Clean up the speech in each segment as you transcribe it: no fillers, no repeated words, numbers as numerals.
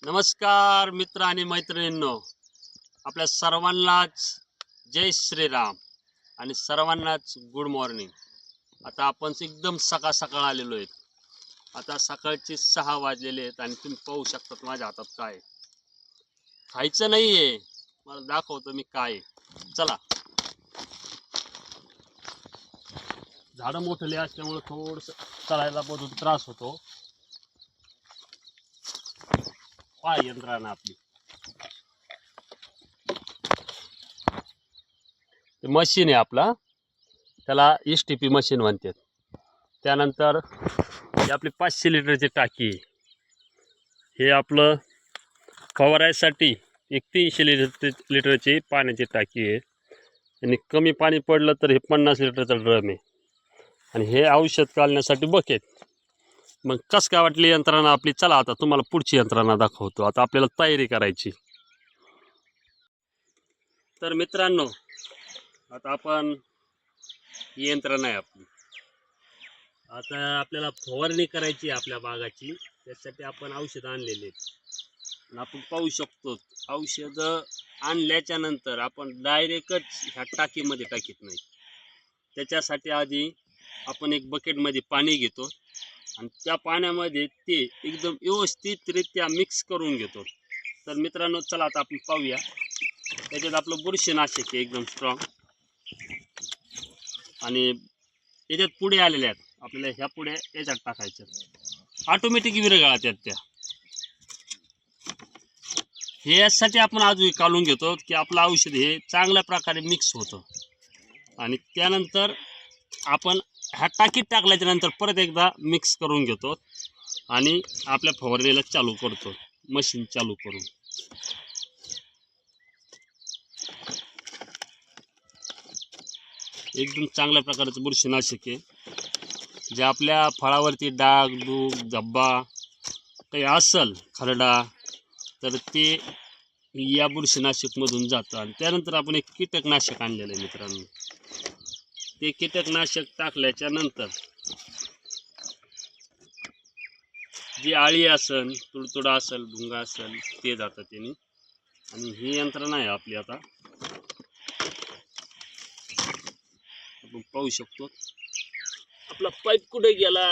नमस्कार मित्र आणि मैत्रिणींनो, आपल्या सर्वांनाच जय श्रीराम आणि सर्वांनाच गुड मॉर्निंग। आता आपण एकदम सकाळ सकाळ आलेलो आहेत। आता सकाळचे 6 वाजलेले आहेत आणि तुम्ही पाहू शकता माझ्या हातात काय खायचं नाहीये। मला दाखवतो मी काय। चला, झाडं मोठे असल्यामुळे थोडंसं चालायला बहुत त्रास होतो। पाय यंत्रणा आपली मशीन आहे आपला, त्याला STP मशीन म्हणतात। त्यानंतर ही आपली 500 लिटरची टाकी आहे। हे आपलं फवारायसाठी 300 लिटरची पाण्याची टाकी आहे आणि कमी पाणी पडलं तर हे 50 लिटरचा ड्रम आहे आणि हे औषध काढण्यासाठी बकेट। मग कसं काय वाटली यंत्रणा आपली? चला आता तुम्हाला पुढची यंत्रणा दाखवतो। आता आपल्याला तयारी करायची। तर मित्रांनो, आता आपण ही यंत्रणा आहे आपली। आता आपल्याला फवारणी करायची आपल्या बागाची, त्यासाठी आपण औषध आणलेले आहेत। आपण पाहू शकतो औषध आणल्याच्या नंतर आपण डायरेक्टच ह्या टाकीमध्ये टाकीत नाही। त्याच्यासाठी आधी आपण एक बकेटमध्ये पाणी घेतो आणि त्या पाण्यामध्ये ते एकदम व्यवस्थितरित्या मिक्स करून घेतो। तर मित्रांनो, चला आता आपण पाहूया। त्याच्यात आपलं बुरशीनाशक आहे एकदम स्ट्रॉंग आणि याच्यात पुढे आलेल्या आहेत। आपल्याला ह्या पुढे याच्यात टाकायच्या, ऑटोमॅटिक विरघळतात त्या। हे यासाठी आपण आधी काढून घेतो की आपलं औषध हे चांगल्या प्रकारे मिक्स होतं आणि त्यानंतर आपण ह्या टाकीत टाकल्याच्या नंतर परत एकदा मिक्स करून घेतो आणि आपल्या फवारणीला चालू करतो, मशीन चालू करून। एकदम चांगल्या प्रकारचं बुरशीनाशक आहे, जे आपल्या फळावरती डाग दूग धब्बा काही असेल खरडा तर ते या बुरशीनाशकमधून जातं। आणि त्यानंतर आपण एक कीटकनाशक आणलेलं आहे मित्रांनो। ते कीटकनाशक टाकल्याच्या नंतर जी आळी असेल, तुडतुडा असेल, भुंगा असेल ते जातं त्याने। आणि ही यंत्रणा आहे आपली। आता आपण पाहू शकतो आपला पाईप कुठे गेला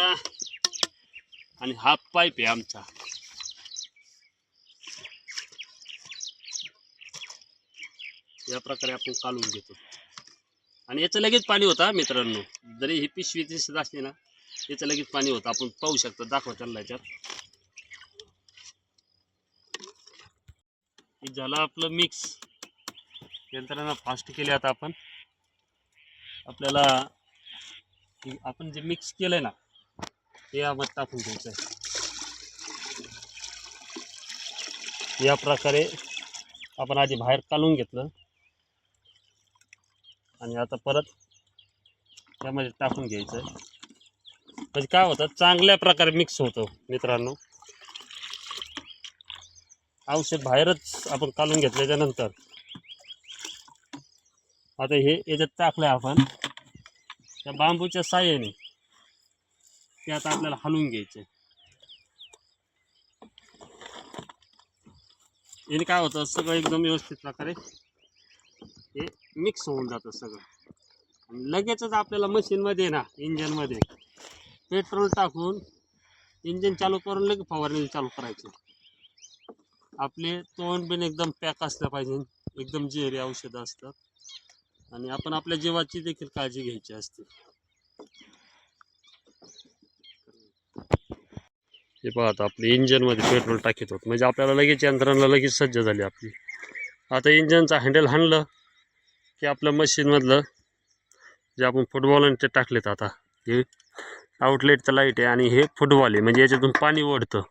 आणि हा पाईप आहे आमचा। या प्रकारे आपण काढून घेतो आणि याचं लगेच पाणी होतं मित्रांनो। जरी ही पिशवी दिसत असते ना, याचं लगेच पाणी होतं। आपण पाहू शकतो, दाखवा त्यांना याच्यात। हे झालं आपलं मिक्स। यंत्रणा फास्ट केली। आता आपण आपल्याला आपण जे मिक्स केलंय ना ते आपण टाकून द्यायचं आहे। या प्रकारे आपण आधी बाहेर काढून घेतलं आणि आता परत त्यामध्ये टाकून घ्यायचं। म्हणजे काय होतं, चांगल्या प्रकारे मिक्स होतं मित्रांनो। औषध बाहेरच आपण काढून घेतल्याच्या नंतर आता हे याच्यात टाकलंय आपण त्या बांबूच्या साहाय्याने। ते आता आपल्याला हलवून घ्यायचे। याने काय होतं, सगळं एकदम व्यवस्थित प्रकारे हे मिक्स होऊन जातं सगळं। आणि लगेचच आपल्याला मशीनमध्ये ना, इंजनमध्ये पेट्रोल टाकून इंजन चालू करून लगेच फवारणी चालू करायची। आपले तोंड बिन एकदम पॅक असलं पाहिजे, एकदम जेरी औषधं असतात आणि आपण आपल्या जीवाची देखील काळजी घ्यायची असते। हे पहा, आता आपले इंजनमध्ये पेट्रोल टाकीत होत म्हणजे आपल्याला लगेच यंत्रणा लगेच सज्ज झाली आपली। आता इंजनचा हँडल हाणलं की आपलं मशीनमधलं जे आपण फुटबॉल ते टाकलेत, आता हे आउटलेटचं लाईट आहे आणि हे फुटबॉल आहे, म्हणजे याच्यातून पाणी ओढतं।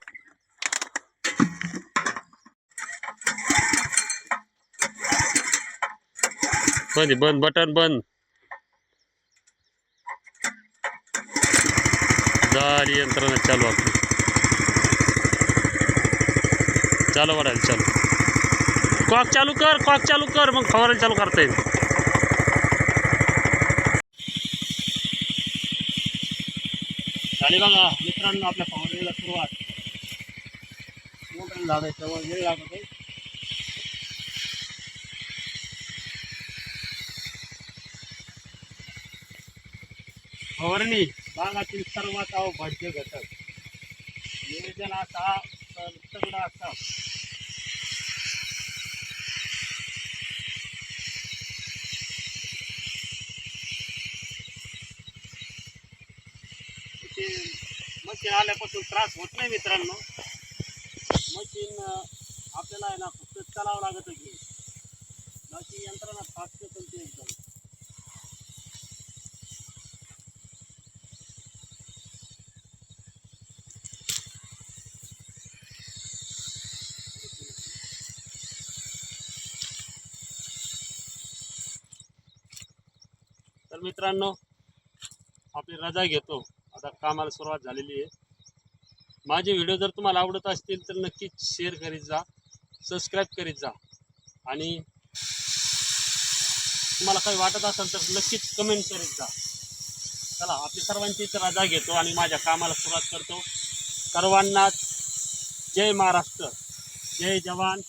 बंद बंद बटन बंद झाली। यंत्रणा चालू आपली, चालू वाढायला चालू। कॉक चालू कर, कॉक चालू कर, मग फवारणी चालू करता येईल। झाली बघा मित्रांनो आपल्या फवारणीला सुरुवात। मोठं झाड आहे त्यामुळे वेळ लागत आहे. फवारणी बागातील सर्वात अवघड घटक. नियोजन असा तर सगळं असा. ते मशीन आल्यापासून त्रास होत नाही मित्रांनो. मशीन आपल्याला आहे ना फक्त चालावं लागत की बाकी यंत्रणा फास्ट चालते एकदम. तर मित्रांनो आपली रजा घेतो, आता कामाला सुरुवात झालेली आहे. माझे व्हिडिओ जर तुम्हाला आवडत असतील तर नक्कीच शेअर करीत जा, सबस्क्राईब करीत जा आणि तुम्हाला काही वाटत असेल तर नक्कीच कमेंट करीत जा. चला आपली सर्वांचीच रजा घेतो आणि माझ्या कामाला सुरुवात करतो. सर्वांना जय महाराष्ट्र, जय जवान,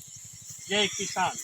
जय किसान.